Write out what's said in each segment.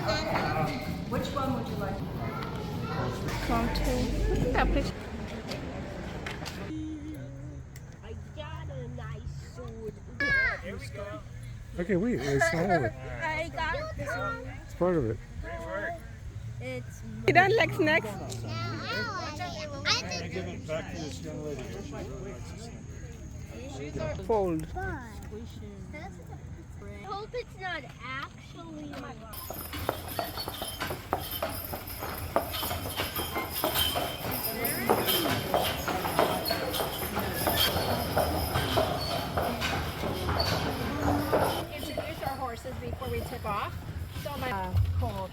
Which one would you like? Look at that picture. I got a nice sword. Here we go. Okay, wait, it's all of it. I got this one. It's part of it. It's You don't like snacks? I give it back to this young lady. Fold. I hope it's not actually my. Introduce our horses before we tip off. So my cold.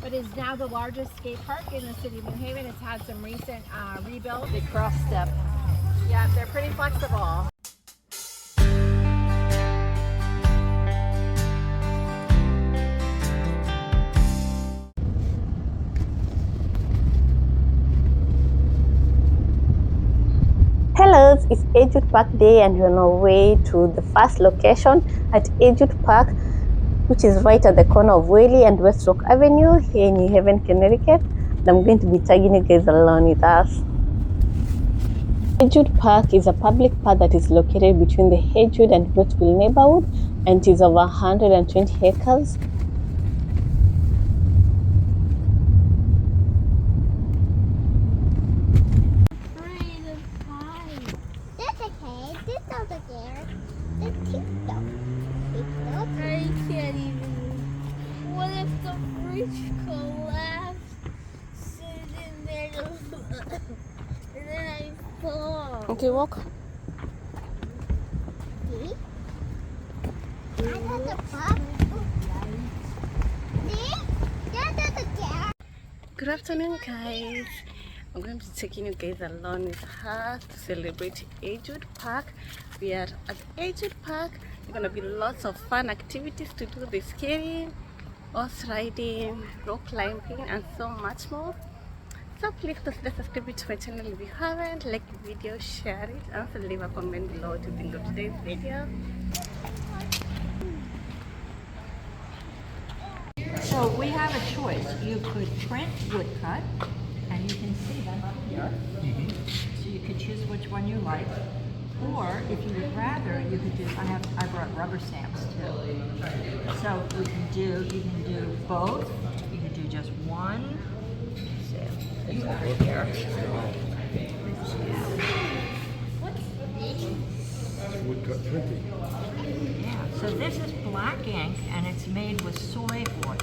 But is now the largest skate park in the city of New Haven. It's had some recent rebuild. The cross step. Yeah, they're pretty flexible. Hello, it's Edgewood Park Day and we're on our way to the first location at Edgewood Park, which is right at the corner of Whaley and West Rock Avenue here in New Haven, Connecticut. And I'm going to be tagging you guys along with us. Edgewood Park is a public park that is located between the Edgewood and Brooksville neighborhood, and it is over 120 acres. I can't even. What if the bridge collapsed and then I fall? Okay, walk. See? I got the pop. See? That's the car. Good afternoon, guys. I'm going to be taking you guys along with us to celebrate Edgewood Park. We are at Edgewood Park. There's going to be lots of fun activities to do: the skating, horse riding, rock climbing, and so much more. So please consider subscribing to my channel if you haven't. Like the video, share it, and also leave a comment below what you think of today's video. So we have a choice. You could print woodcut, and you can see them up here. So you could choose which one you like. Or if you would rather, you could do, I brought rubber stamps too. So you can do both. You could do just one. It's over here. Woodcut printing. Yeah, so this is black ink and it's made with soybean oil.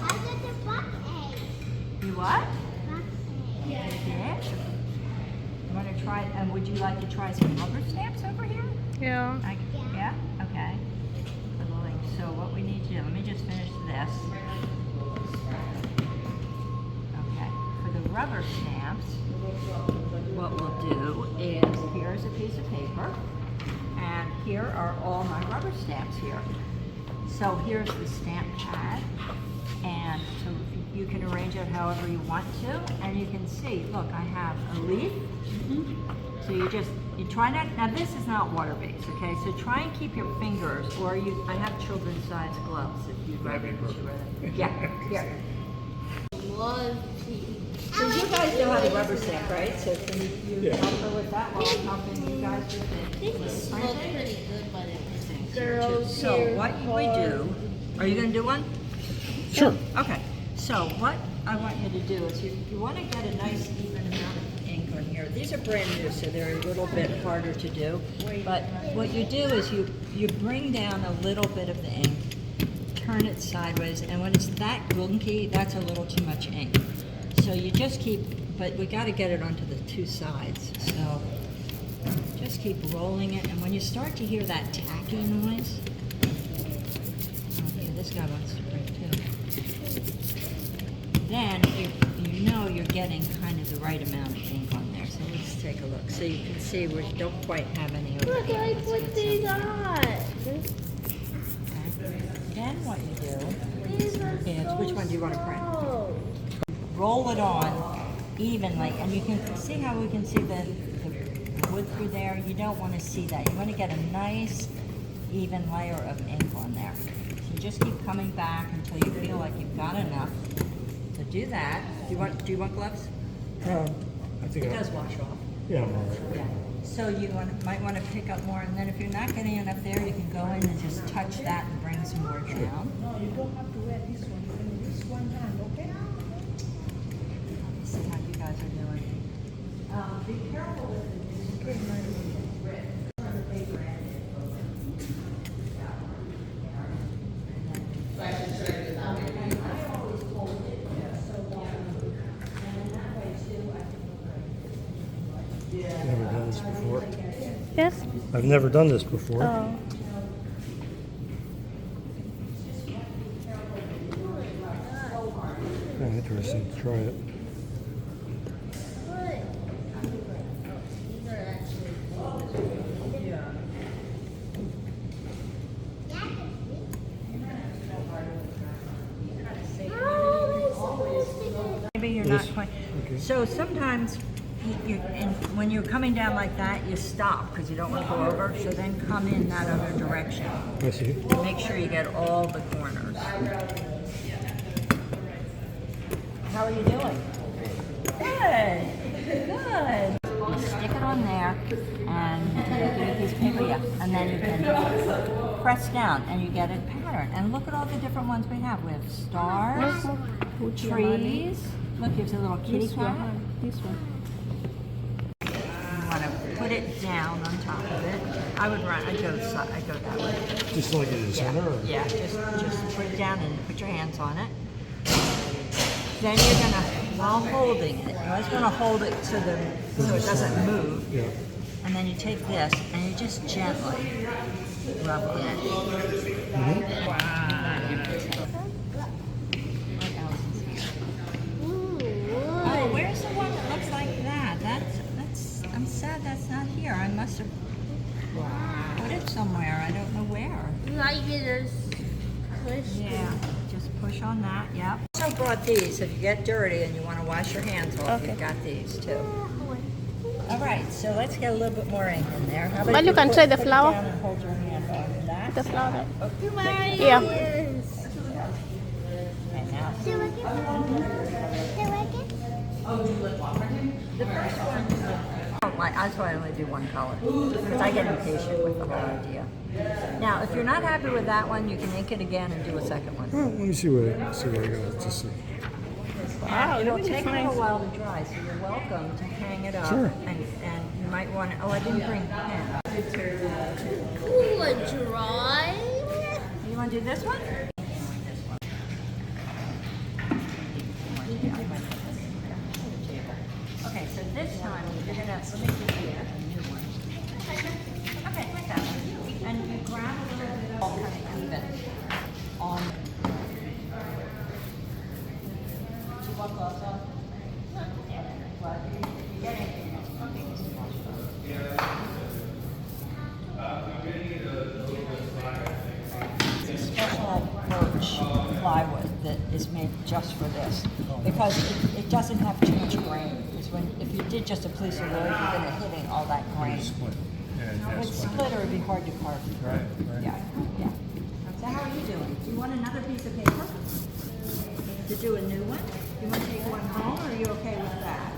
I got the black egg. You what? Black egg. Yeah. You want to try, and would you like to try some rubber stamps over here? Yeah. Yeah? Okay. So what we need to do, let me just finish this. Okay. For the rubber stamps, what we'll do is, here's a piece of paper, and here are all my rubber stamps here. So here's the stamp pad, and so you can arrange it however you want to, and you can see, look, I have a leaf. So you try not, now this is not water-based, okay? So try and keep your fingers, or I have children's size gloves if you'd rather. Yeah, here. So you guys know how to rubber stamp, right? So can you help her with that while I'm helping you guys with the printing? Pretty good by the Girls, so what we do, are you gonna do one? Sure. Okay, so what I want you to do is you want to get a nice even amount of ink on here. These are brand new, so they're a little bit harder to do. But what you do is you bring down a little bit of the ink, turn it sideways, and when it's that gunky, that's a little too much ink. So you just keep, but we got to get it onto the two sides. So just keep rolling it, and when you start to hear that tacky noise, okay, this guy wants to print too. Then you know you're getting kind of the right amount of ink on there. So let's take a look. So you can see we don't quite have any over Look, here. I Let's put get these some. on. Okay. Then what you do is, which one do you want to print? Roll it on evenly, and you can see how we can see the wood through there. You don't want to see that. You want to get a nice even layer of ink on there. So just keep coming back until you feel like you've got enough to do that. Do you want gloves? I think It does wash off. Yeah, I'm all right. Yeah. So you might want to pick up more, and then if you're not getting enough there, you can go in and just touch that and bring some more down. No, you don't have to wear this one. You can use one hand, okay? See how you guys are doing. Be careful with it. Never done this before. Yes? I've never done this before. Oh. Yeah, interesting. Try it. Maybe you're not quite. So sometimes when you're coming down like that, you stop because you don't want to go over. So then come in that other direction. I see. Make sure you get all the corners. How are you doing? Good. Good. You stick it on there and you get a piece of paper, yeah. And then you can press down and you get a pattern. And look at all the different ones we have. We have stars, trees. Look, here's a little kitty cat. This one. You want to put it down on top of it. I would run. I go that way. Just like in the center? Or? Yeah. Just put it down and put your hands on it. Then you're gonna, while holding it, you always want to hold it so it doesn't move. Yeah. And then you take this and you just gently rub it. Oh, where's the one that looks like that? That's. I'm sad that's not here. I must have put it somewhere. I don't know where. Like this. Yeah, just push on that, yep. I brought these, if you get dirty and you want to wash your hands off, Okay. you've got these too. All right, so let's get a little bit more ink in there. How about Well, you can put- try the put it flour. down and hold your hand on that. The flower. Okay, Yeah. and now, Do you like it? Do you like it? the first one, that's why I only do one color, because I get impatient with the whole idea. Now, if you're not happy with that one, you can ink it again and do a second one. Well, let me see what I got to see. Wow, It'll look at take this a little nice. while to dry, so you're welcome to hang it up. Sure. And you might want to, oh, I didn't bring a pen. Ooh, a drawing. You want to do this one? Okay, so this time you're gonna, let me give you a new one. Okay, like that one. And you grab a little bit of all kind of even on. Do you want gloves on? Well, you're getting. It's a special birch plywood that is made just for this because it doesn't have too much grain. Because if you did just a piece of wood, you're going to hit in all that grain. Split. Yeah, With split, or it'd be hard to carve. Right. Yeah, yeah. So how are you doing? Do you want another piece of paper to do a new one? You want to take one home, or are you okay with that?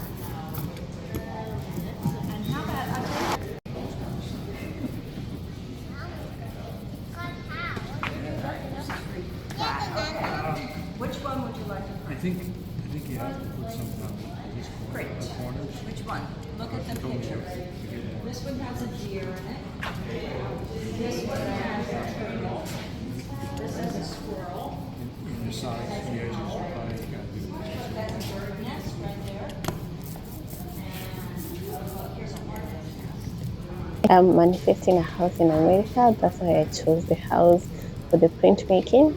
And how about I think that? Okay. Which one would you like to print? I think you have to put some these Great. corners. Which one? Look at the pictures. This one has a deer in it. This one has a turtle. This is a squirrel. In the sides, the edges, you probably got to do this. That's a bird nest right there. And here's a bird nest. I'm manifesting a house in America. That's why I chose the house for the printmaking.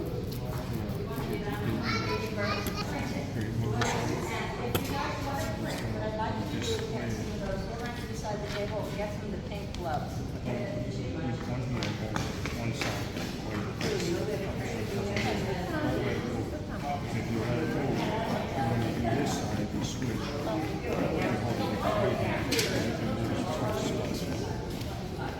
Beside the table, get some of the pink gloves. One here, one side. If you had it on this side, you switch. You hold it like right here, and you can move it to the side.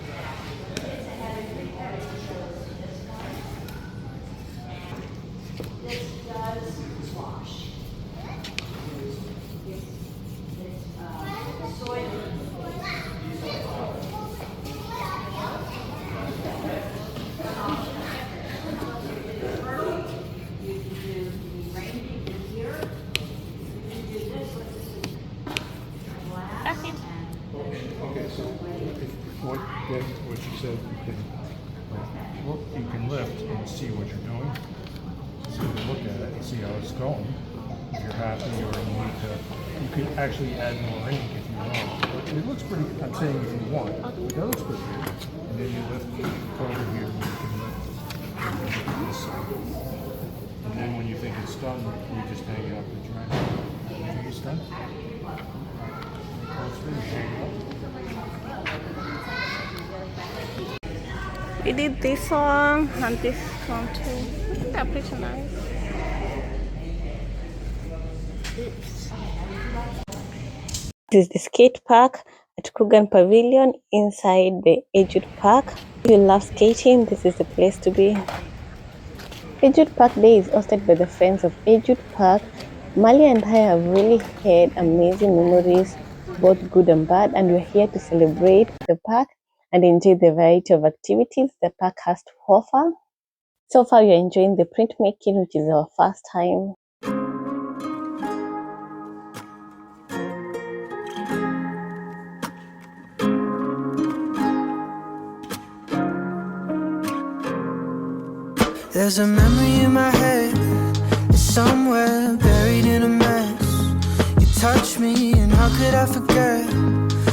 to see what you're doing, so you can look at it and see how it's going. If you're happy or you need to, you could actually add more ink if you want. But it looks pretty, I'm saying if you want, but that looks pretty good. And then you lift it over here and you can lift this side. And then when you think it's done, you just hang it up and dry. Think it's done? Close finish, hang it up. We did this one and this one too. They're pretty nice. This is the skate park at Krugan Pavilion inside the Edgewood Park. If you love skating, this is the place to be. Edgewood Park Day is hosted by the Friends of Edgewood Park. Mali and I have really had amazing memories, both good and bad, and we're here to celebrate the park and enjoy the variety of activities the park has to offer. So far, we're enjoying the printmaking, which is our first time. There's a memory in my head, it's somewhere buried in a mess. You touched me and how could I forget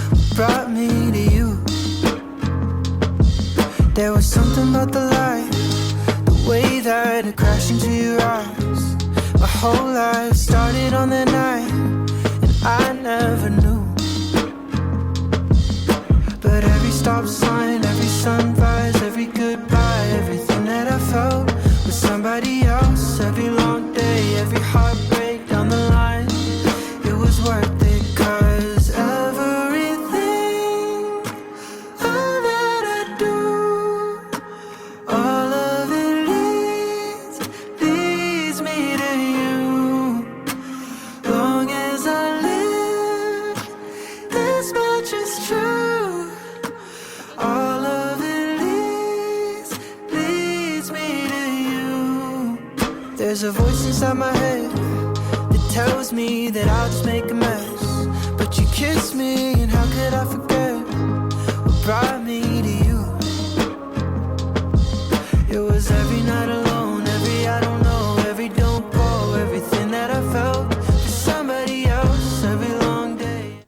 what brought me to you? There was something about the light, the way that it crashed into your eyes. My whole life started on that night, and I never knew. But every stop sign, every sunrise, every goodbye, everything that I felt with somebody else. Every long day, every heartbreak down the line, it was worth it. 'Cause everything, all that I do, all of it leads me to you. Long as I live, this much is true. All of it leads me to you. There's a voice inside my head that tells me that I'll just make a mess. But you kissed me, and how could I forget what brought me to you? It was every night alone, every I don't know, every don't go, everything that I felt for somebody else, every long day.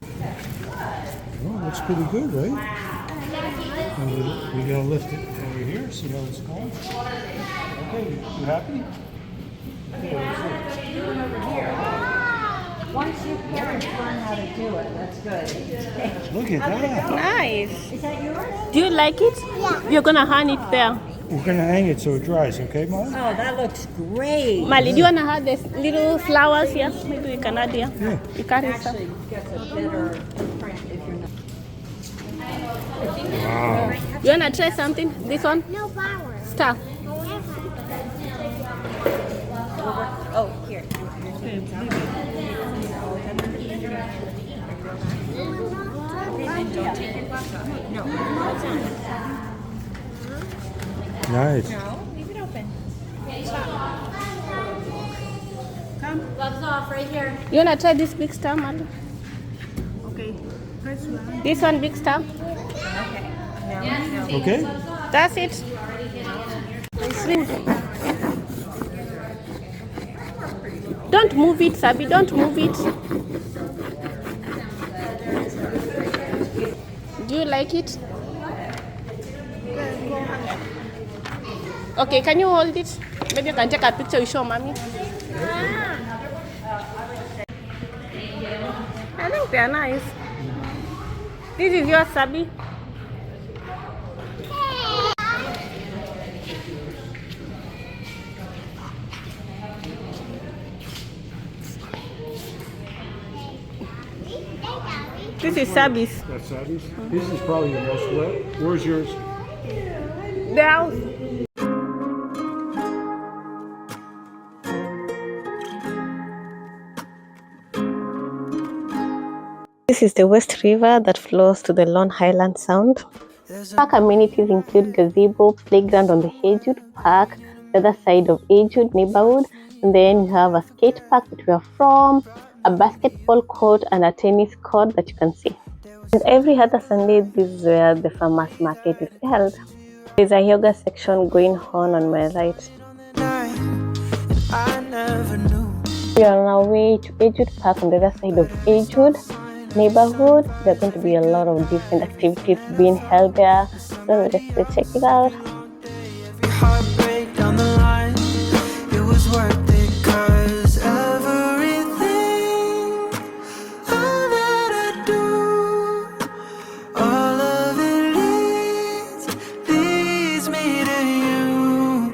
Well, that's pretty good, right? And we're gonna lift it over here, see how it's going. Okay, you happy? Okay, let's see. Once your parents learn how to do it, that's good. Look at that. Nice. Is that yours? Do you like it? Yeah. You're gonna hang it there. We're gonna hang it so it dries, okay, Mom? Oh, that looks great. Mali, do you wanna have this little flowers here? Maybe we can add here. Yeah. You carry some. Actually, gets a better print if you're not. Wow. You wanna try something? This one? No flowers. Star. Oh, here. No. Nice. Leave it open. Gloves off right here. You wanna try this big star, Mali? Okay. First one. This one big star? Okay? That's it. Don't move it, Sabi. Don't move it. Do you like it? Okay, can you hold it? Maybe you can take a picture you show mommy. I think they are nice. This is your Sabi. This is Sabi's. That's Abby's. This is probably the most wet. Where's yours? The house. This is the West River that flows to the Long Highland Sound. Park amenities include gazebo, playground on the Edgewood Park, the other side of Edgewood neighborhood, and then you have a skate park that we are from, a basketball court, and a tennis court that you can see. And every other Sunday, this is where the farmers market is held. There's a yoga section going on my right. I never knew. We are on our way to Edgewood Park on the other side of Edgewood neighborhood. There are going to be a lot of different activities being held there. So let's go check it out. Every heartbreak down the line, it was worth it, 'cause everything, all that I do, all of it leads me to you.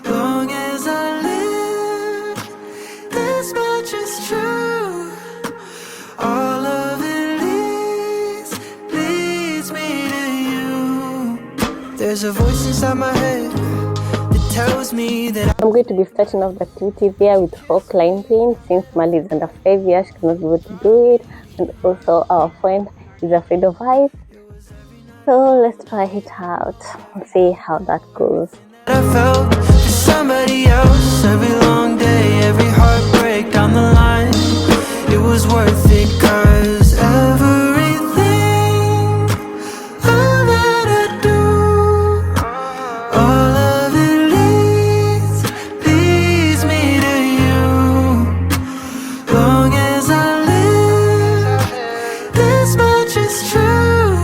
Long as I live, this much is true. All of it leads me to you. There's a voice inside my head that tells me that I'm going to be starting off the activity there with rock climbing. Since Mali is under 5 years, she cannot be able to do it, and also our friend is afraid of heights. So let's try it out and see how that goes. I felt for somebody else. Every long day, every heartbreak down the line, it was worth it, 'cause everything, all that I do, all of it leads me to you. Long as I live, this much is true.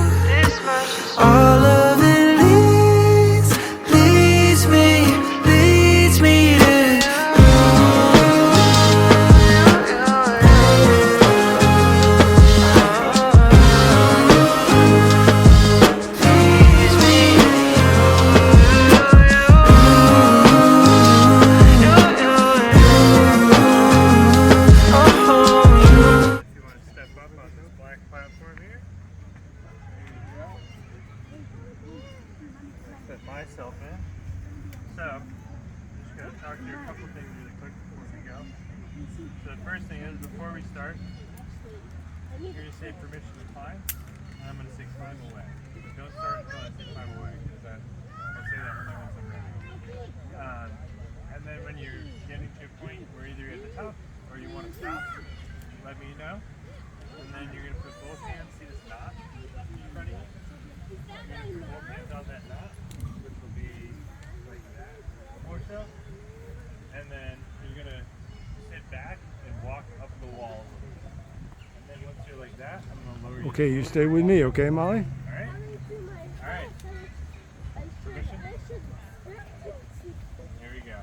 All of it leads me to you. Myself in. So, I'm just going to talk to you a couple things really quick before we go. So the first thing is, before we start, you're going to say permission to climb, and I'm going to say climb away. Don't start until I say climb away, because I'll say that when I'm ready. And then when you're getting to a point where either you're at the top or you want to stop, let me know. And then you're going to put both hands, see this knot in front of you? You're going to put both hands on that knot, which will be like that, or so. And then you're going to sit back and walk up the wall. And then once you're like that, I'm going to lower you. Okay, you stay with me, okay, Molly? All right. All right. Permission? Here we go.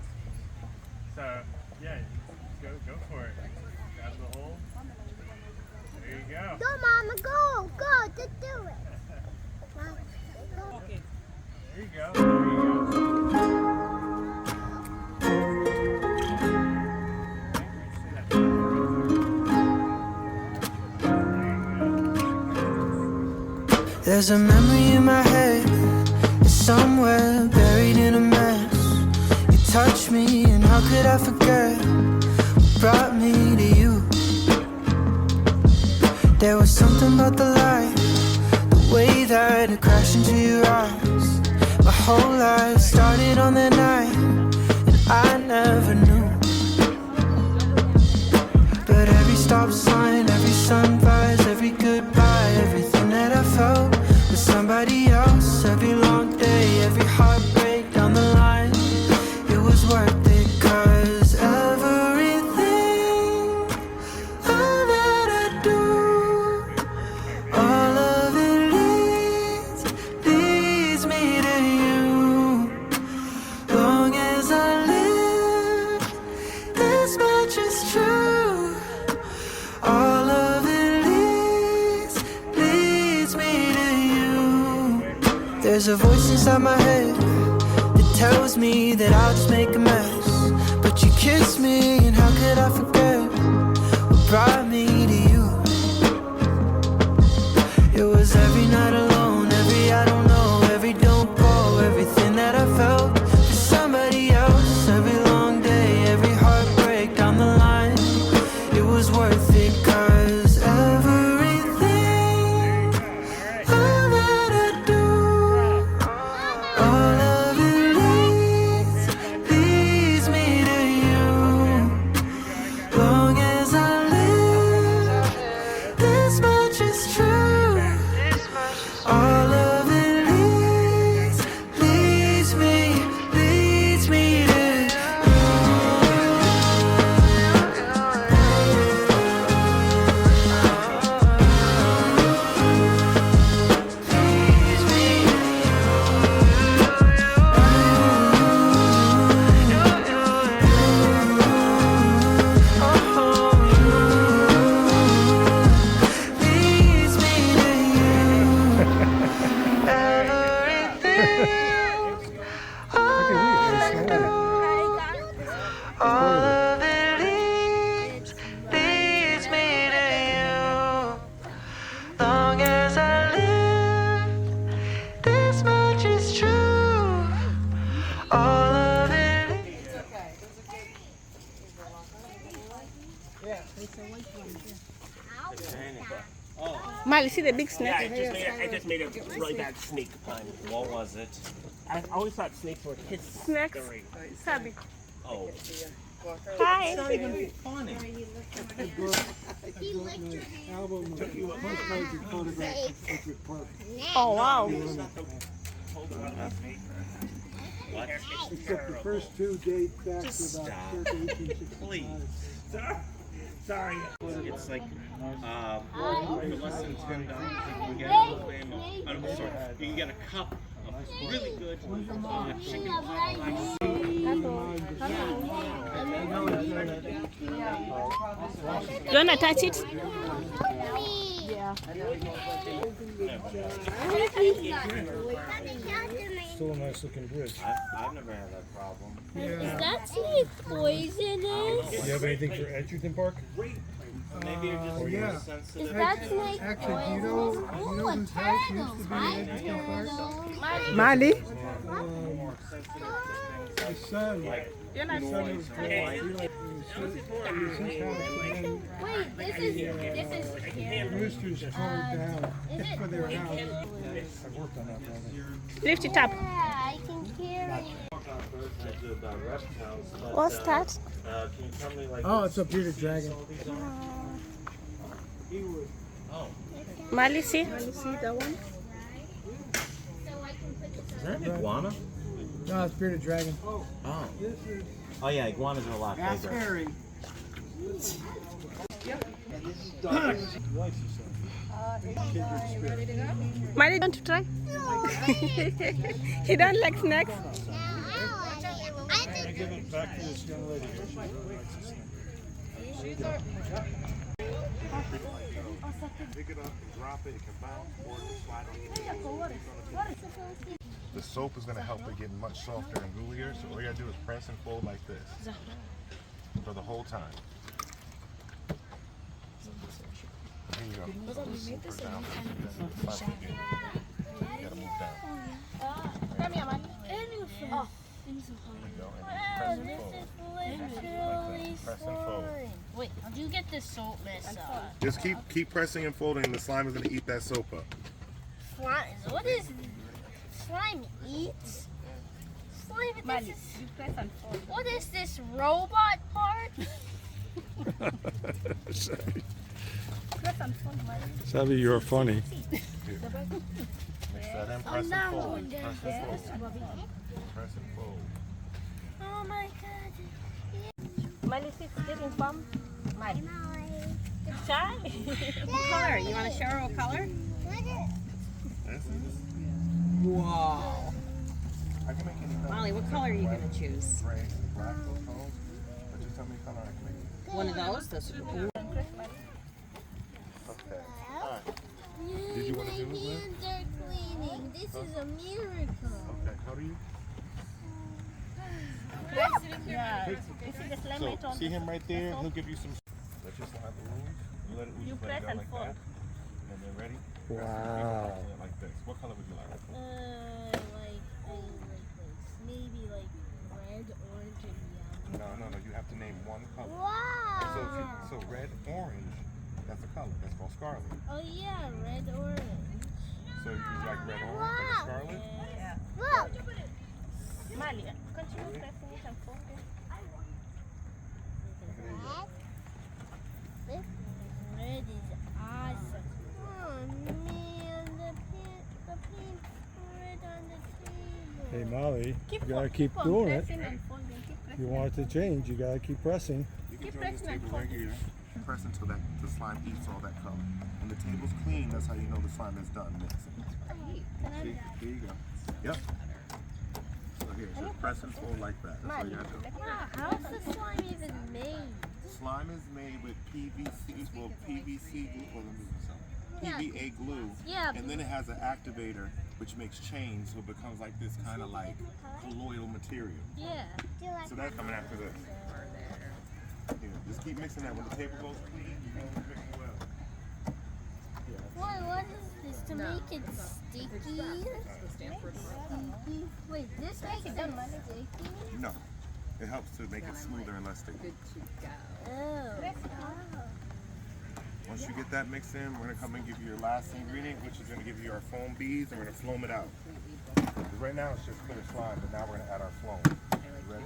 So, yeah, go for it. Grab the hole. There you go. Go, Mama, go, just do it. There you go. There you go. There's a memory in my head, it's somewhere buried in a mess. You touched me, and how could I forget what brought me to you? There was something about the light, the way that it crashed into your eyes. My whole life started on that night, and I never knew. But every stop sign, every sunrise, every goodbye, everything that I felt with somebody else. Every long day, every heartbreak down the line, it was worth it, 'cause everything, all that I do, all of it leads me to you. Long as I live, this much is true. All of it leads me to you. There's a voice inside my head that tells me that I'll just make a mess. But you kissed me, and how could I forget what brought me to you? It was every night alone, every I don't know, every don't go, everything that I felt for somebody else. Every long day, every heartbreak down the line, it was worth it, 'cause everything, all that I do, all of it leads me to you. Long as I live, this much is true. Molly, see the big snake? I just made a really bad snake pun. What was it? I always thought snakes were his Snacks. Sabi. Oh, Hi. it's not even funny. He licked your hand. Oh, wow. Except the first two date back to about Stop. 1865. Please. Sorry. It's like, for less than $10, you can get a family. I'm sorry. You can get a cup of really good chicken pot. You wanna touch it? Still a nice looking bridge. I've never had that problem. Is that snake poisonous? You have anything for Edgewood Park? Maybe you're just yeah. more sensitive. Is that snake Actually, do you poisonous? know Ooh, a whose house used turtle. to be I in Edgewood Park? turtle. Mali? More sensitive to The things son. like You're not Son was born. He like, it was his house, and then Wait, this is the roosters tore it down for their house. I've worked on that building. Lift it up. yeah, I can carry it. What's that? can you tell me like Oh, it's a bearded dragon. Mali, see? is that an iguana? No, it's bearded dragon. Oh. Oh yeah, iguanas are a lot bigger. Harry. Mali, don't you try? He don't like snacks. I give it back to this young lady here. She likes the snake. Pick it up and drop it. It can bounce or it can slide on. The soap is going to help it get much softer and gooier. So all you got to do is press and fold like this for the whole time. Here you go. Super down. Slide it again. You got to move down. There you go. And then press and fold. Wait, how do you get this soap mess up? Just keep pressing and folding, and the slime is going to eat that soap up. Slime. What is slime eats? Slime. What is this robot part? Savvy, you're funny. Mix that in, press and fold. Press and fold. Press and fold. Oh my god. Mali, see, it's getting bummed. Mali. It's Shy? What color? You want to show her what color? Wow. I can make any color. Molly, what color are you going to choose? Gray, black, those colors. But just tell me color, I can make it. One of those? Those are cool. Okay. Alright. Did you want to do it, My Lynn? hands are cleaning. This is a miracle. Okay, how do you? Yeah. You see the slime right So, on see the- him right there? He'll give you some. Let's just slide the rules. You let it, You just let press it go and like fold. that. And then ready? Wow. Like this. What color would you like? Like this. Maybe like red, orange, and yellow. No. You have to name one color. Wow. So red, orange, that's a color. That's called scarlet. Oh yeah, red, orange. So you like red, orange, for the scarlet? Look. Mali, continue pressing it and folding. This red is awesome. Oh man, the pink red on the table. Hey Molly, Keep you gotta keep on doing it. pressing and folding. Keep If pressing. you want it to change, you gotta keep pressing. You can Keep join this pressing and table right here. Press until the slime eats all that color. When the table's clean, that's how you know the slime is done mixing. See? Here you go. Yep. So here, just press and fold like that. That's all you gotta do. Wow, how's the slime even made? Slime is made with PVC, well, PVC glue, well, let me do something. PVA glue. Yeah. And then it has an activator which makes chains, so it becomes like this kind of like colloidal material. Yeah. So that's coming after this. Here, just keep mixing that. When the table goes clean, you can mix it well. What is this to make it sticky? Wait, this makes it sticky? No, it helps to make it smoother and less sticky. Oh. Once you get that mixed in, we're gonna come and give you your last ingredient, which is gonna give you our foam beads, and we're gonna foam it out. Because right now it's just clear slime, but now we're gonna add our foam. You ready?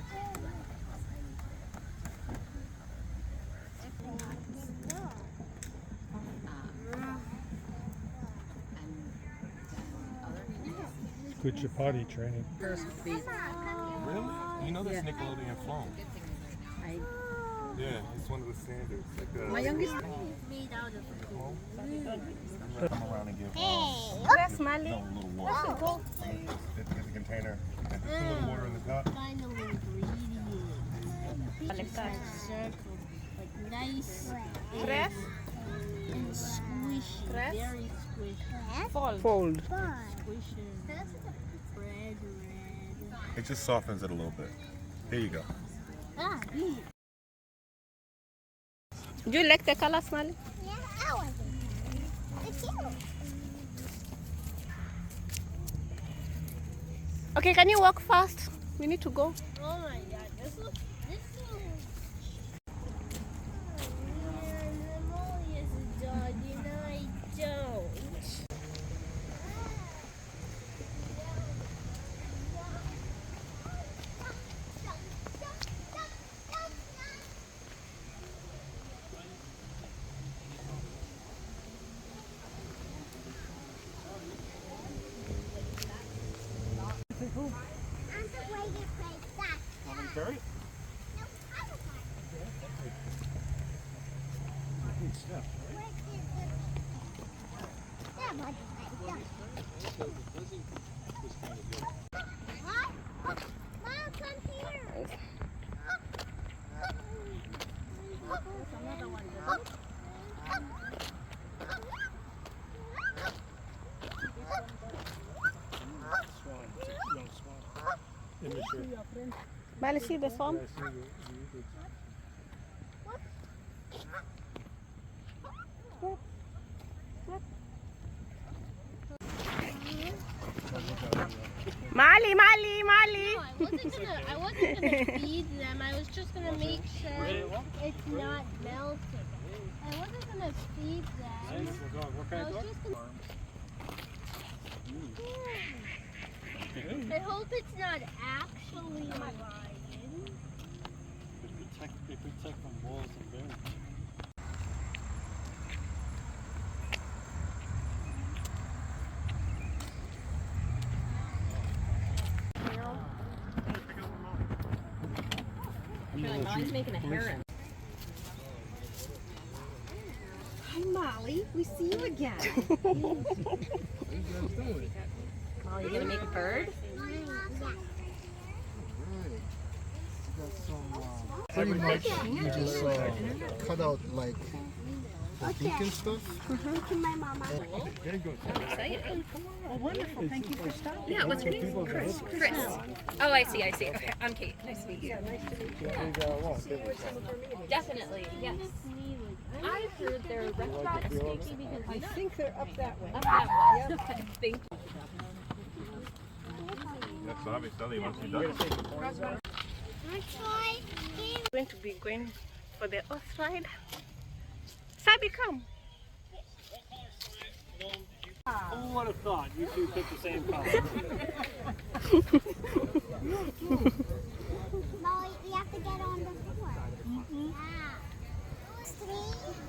Quit your potty training. Really? You know that's Nickelodeon foam. Yeah, it's one of the standards. Like My youngest. Made out of come around and give Yes, Mali. no, a little water. Get the container and just a little water in the cup. final ingredients. Circle, like nice Press. and squishy, Press. very squishy. Fold. Squishy. Red, red. It just softens it a little bit. Here you go. Ah, yeah. Do you like the color, Mali? Yeah, I like it. It's cute. Okay, can you walk fast? We need to go. Oh my god, this looks. Man, Molly is a dog, and I don't. Curry? Mali, see the foam? Mali, Mali, Mali. I wasn't gonna feed them. I was just gonna make sure it's not melting. I wasn't gonna feed them. I was just gonna. I hope it's not actually lying. They protect from wolves and bears. Molly's making a heron. Hi, Molly. We see you again. Molly, you gonna make a bird? Pretty much you just cut out like the beak and stuff. My mama. Very good. Oh, wonderful. Thank you for stopping. Yeah, what's your name? Chris. Chris. Oh, I see, I see. Okay, I'm Kate. Nice to meet you. Definitely, yes. I heard they're restaurant sneaky because I think they're up that way. up that way. Okay, thank you. That's obviously once you done. Going to be going for the horse ride. Sabi, come. Who would have thought you two picked the same color? Molly, we have to get on the floor.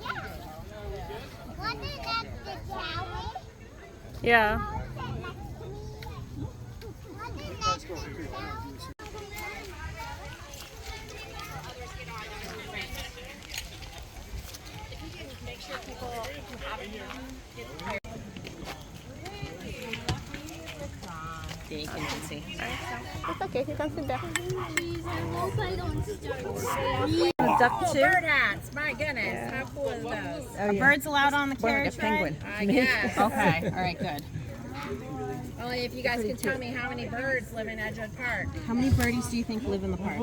Yeah. Wasn't that the shower? Yeah. Wasn't that the shower? Make sure people have it. You can see. It's okay, you can sit there. Please, I hope I don't start. Duck too? Bird hats. My goodness. How cool is those? Are birds allowed on the carriage ride? I guess. Okay. All right. Good. Only if you guys could tell me how many birds live in Edgewood Park. How many birdies do you think live in the park?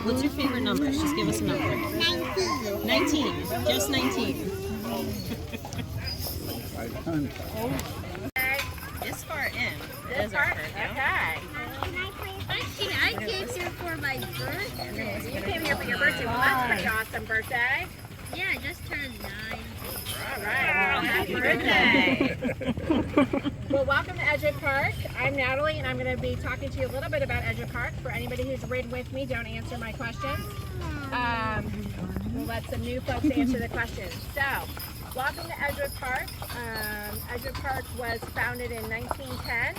What's your favorite number? Just give us a number. 19. 19. Just 19. This far in. This part? Okay. I came here for my birthday. You came here for your birthday. Well, that's pretty awesome birthday. Yeah, I just turned 9. All right. Happy birthday. Well, welcome to Edgewood Park. I'm Natalie, and I'm going to be talking to you a little bit about Edgewood Park. For anybody who's ridden with me, don't answer my questions. We'll let some new folks answer the questions. So, welcome to Edgewood Park. Edgewood Park was founded in 1910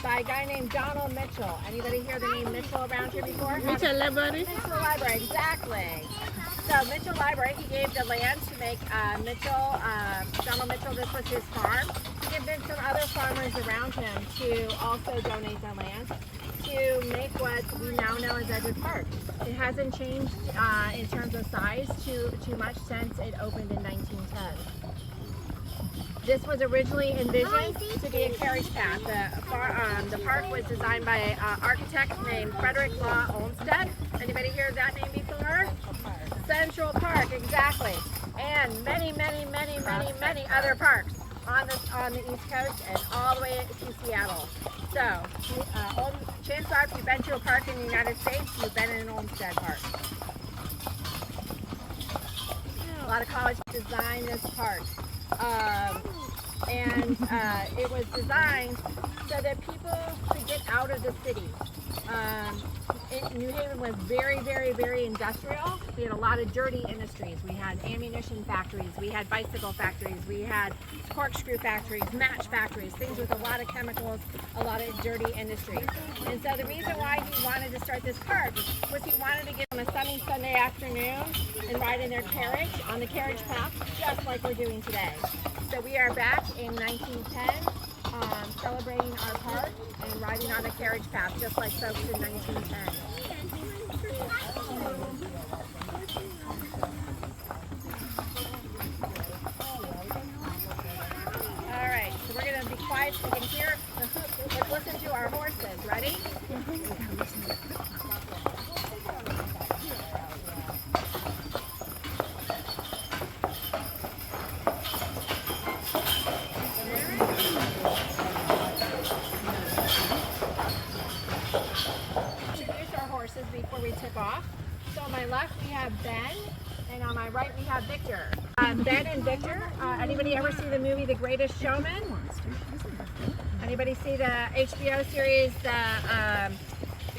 by a guy named Donald Mitchell. Anybody hear the name Mitchell around here before? Mitchell Library? Mitchell Library, exactly. So Mitchell Library, he gave the land to make Donald Mitchell, this was his farm. He convinced some other farmers around him to also donate their land to make what we now know as Edgewood Park. It hasn't changed in terms of size too much since it opened in 1910. This was originally envisioned to be a carriage path. The park was designed by an architect named Frederick Law Olmsted. Anybody hear that name before? Central Park, exactly. And many other parks on the East Coast and all the way to Seattle. So, chances are if you've been to a park in the United States, you've been in an Olmsted Park. A lot of colleges designed this park. It was designed so that people could get out of the city. New Haven was very industrial. We had a lot of dirty industries. We had ammunition factories, we had bicycle factories, we had corkscrew factories, match factories, things with a lot of chemicals, a lot of dirty industry. And so the reason why he wanted to start this park was he wanted to get on a sunny Sunday afternoon and ride in their carriage on the carriage path, just like we're doing today. So we are back in 1910. Celebrating our park and riding on a carriage path, just like folks in 1910. All right, so we're going to be quiet so you can hear. Let's listen to our horses. Ready? Before we tip off. So on my left we have Ben, and on my right we have Victor. Ben and Victor, anybody ever see the movie The Greatest Showman? Anybody see the HBO series The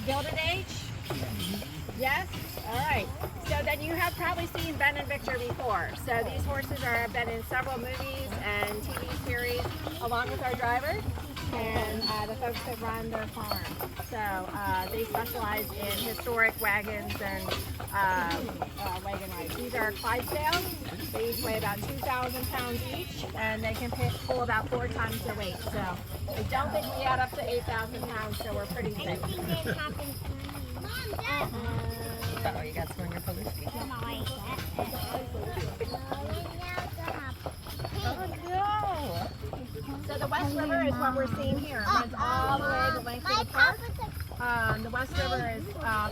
Gilded Age? Yes? All right. So then you have probably seen Ben and Victor before. So these horses have been in several movies and TV series along with our driver and the folks that run their farm. So they specialize in historic wagons and wagon rides. These are Clydesdales. They each weigh about 2,000 pounds each, and they can pull about 4 times their weight. So I don't think we add up to 8,000 pounds, so we're pretty safe. Oh, you got some on your police feet. So the West River is what we're seeing here. It runs all the way the length of the park. The West River is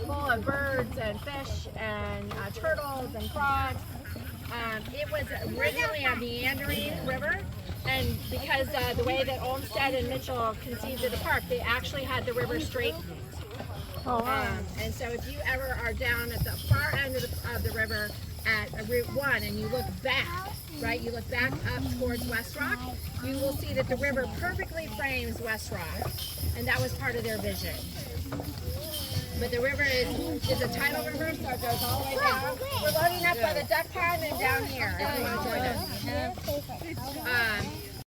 full of birds and fish and turtles and frogs. It was originally a meandering river, and because the way that Olmsted and Mitchell conceived of the park, they actually had the river straightened. And so if you ever are down at the far end of the river at Route 1 and you look back, right, you look back up towards West Rock, you will see that the river perfectly frames West Rock, and that was part of their vision. But the river is a tidal river, so it goes all the way down. We're loading up by the duck pond and down here. If you want to join us.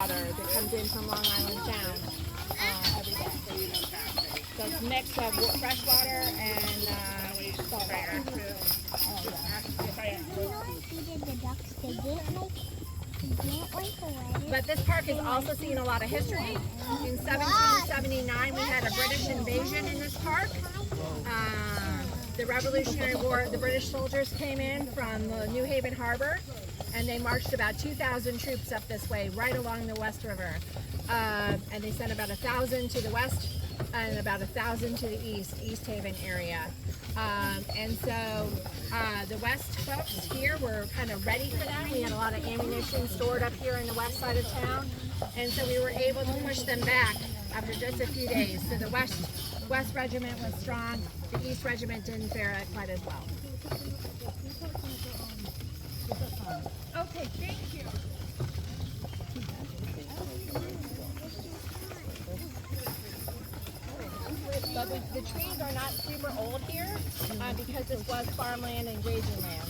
Water that comes in from Long Island Sound every day. So it's a mix of fresh water and salt water. But this park has also seen a lot of history. In 1779, we had a British invasion in this park. The Revolutionary War, the British soldiers came in from the New Haven Harbor, and they marched about 2,000 troops up this way, right along the West River. And they sent about 1,000 to the west and about 1,000 to the East Haven area. And so the west folks here were kind of ready for that. We had a lot of ammunition stored up here in the west side of town, and so we were able to push them back after just a few days. So the West Regiment was strong. The East Regiment didn't fare quite as well. Okay, thank you. But the trees are not super old here because this was farmland and grazing land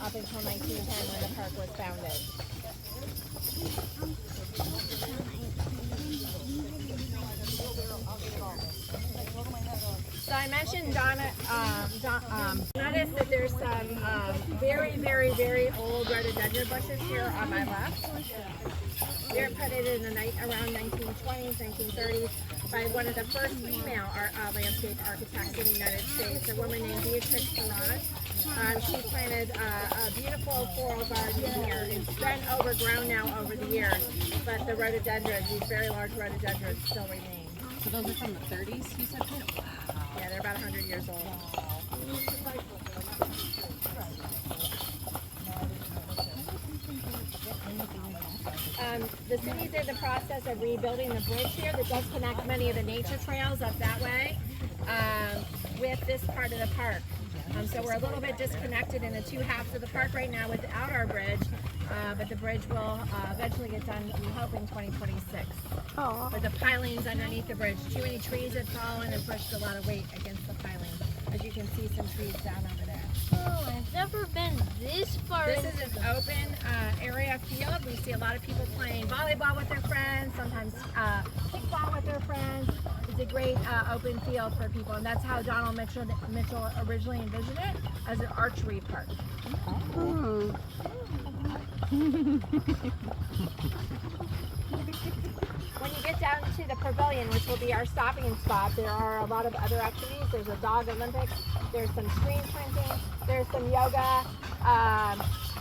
up until 1910 when the park was founded. So I mentioned notice that there's some very, very, very old rhododendron bushes here on my left. They're planted in the around 1920s, 1930s by one of the first female landscape architects in the United States, a woman named Beatrix Farrant. She planted a beautiful floral garden here. It's been overgrown now over the years, but the rhododendrons, these very large rhododendrons, still remain. So those are from the 30s, you said? Yeah, they're about 100 years old. The city's in the process of rebuilding the bridge here that does connect many of the nature trails up that way with this part of the park. So we're a little bit disconnected in the two halves of the park right now without our bridge, but the bridge will eventually get done, we hope, in 2026. Oh. But the pilings underneath the bridge, too many trees had fallen and pushed a lot of weight against the pilings. As you can see, some trees down over there. Oh, I've never been this far. This is an open area field. We see a lot of people playing volleyball with their friends, sometimes kickball with their friends. It's a great open field for people, and that's how Donald Mitchell originally envisioned it, as an archery park. Hmm. When you get down to the pavilion, which will be our stopping spot, there are a lot of other activities. There's a dog Olympics, there's some screen printing, there's some yoga.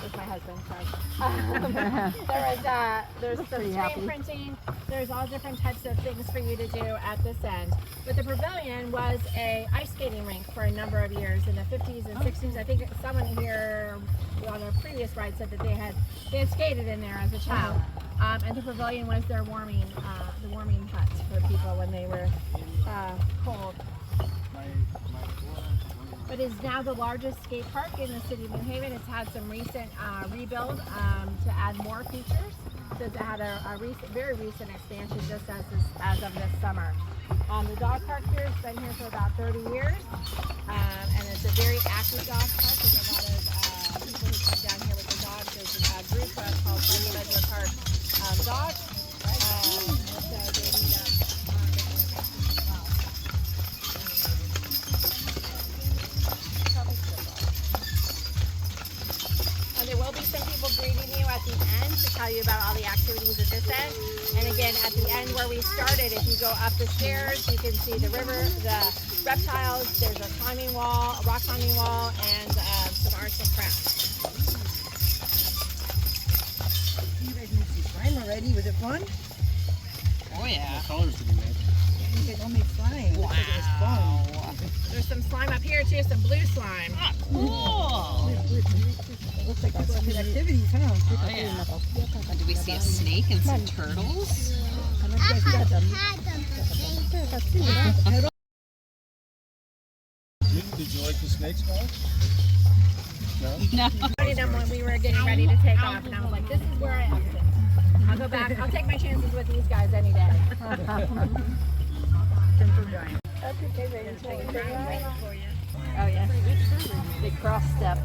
There's my husband, sorry. There's some screen printing. There's all different types of things for you to do at this end. But the pavilion was a ice skating rink for a number of years in the 50s and 60s. I think someone here on a previous ride said that they had skated in there as a child. And the pavilion was their warming hut for people when they were cold. But it is now the largest skate park in the city of New Haven. It's had some recent rebuild to add more features. So it's had a very recent expansion just as of this summer. The dog park here has been here for about 30 years. And it's a very active dog park. There's a lot of people who come down here with their dogs. There's a group called Edgewood Park Dogs. So they meet up. There will be some people greeting you at the end to tell you about all the activities at this end. And again, at the end where we started, if you go up the stairs, you can see the river, the reptiles, there's a climbing wall, a rock climbing wall, and some arts and crafts. You guys made some slime already. Was it fun? Oh yeah. Colors to be made. You guys all made slime. Wow. Looks like it was fun. There's some slime up here too, some blue slime. Ah, cool. Looks like people have good activities, huh? Oh yeah. Do we see a snake and some turtles? Did you like the snakes, Mark? No. I started them when we were getting ready to take off, and I was like, this is where I exit. I'll go back. I'll take my chances with these guys any day. Oh yeah. Big cross step.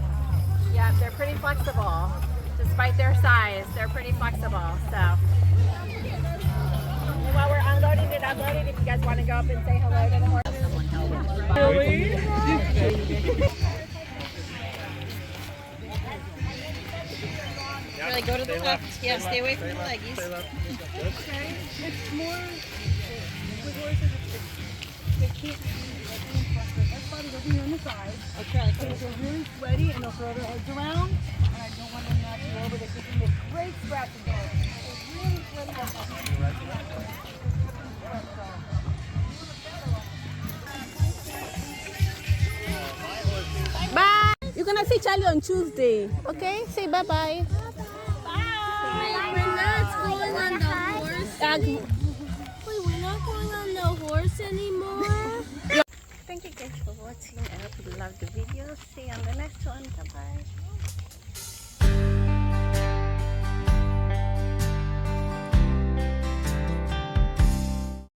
Yeah, they're pretty flexible. Despite their size, they're pretty flexible. So, and while we're unloading and uploading, if you guys want to go up and say hello to the horses. Really? Really go to the left. Yeah, stay away from the leggies. Okay. It's more with horses. They can't. That's why they're over here on the side. Okay. Because they're really sweaty and they'll throw their heads around. And I don't want them to knock you over. They can make great scratches on it. They're really sweaty. Bye. You're gonna see Charlie on Tuesday. Okay? Say bye bye. We're not going on the horse anymore. Wait, we're not going on the horse anymore? Thank you guys for watching. I hope you loved the video. See you on the next one. Bye bye.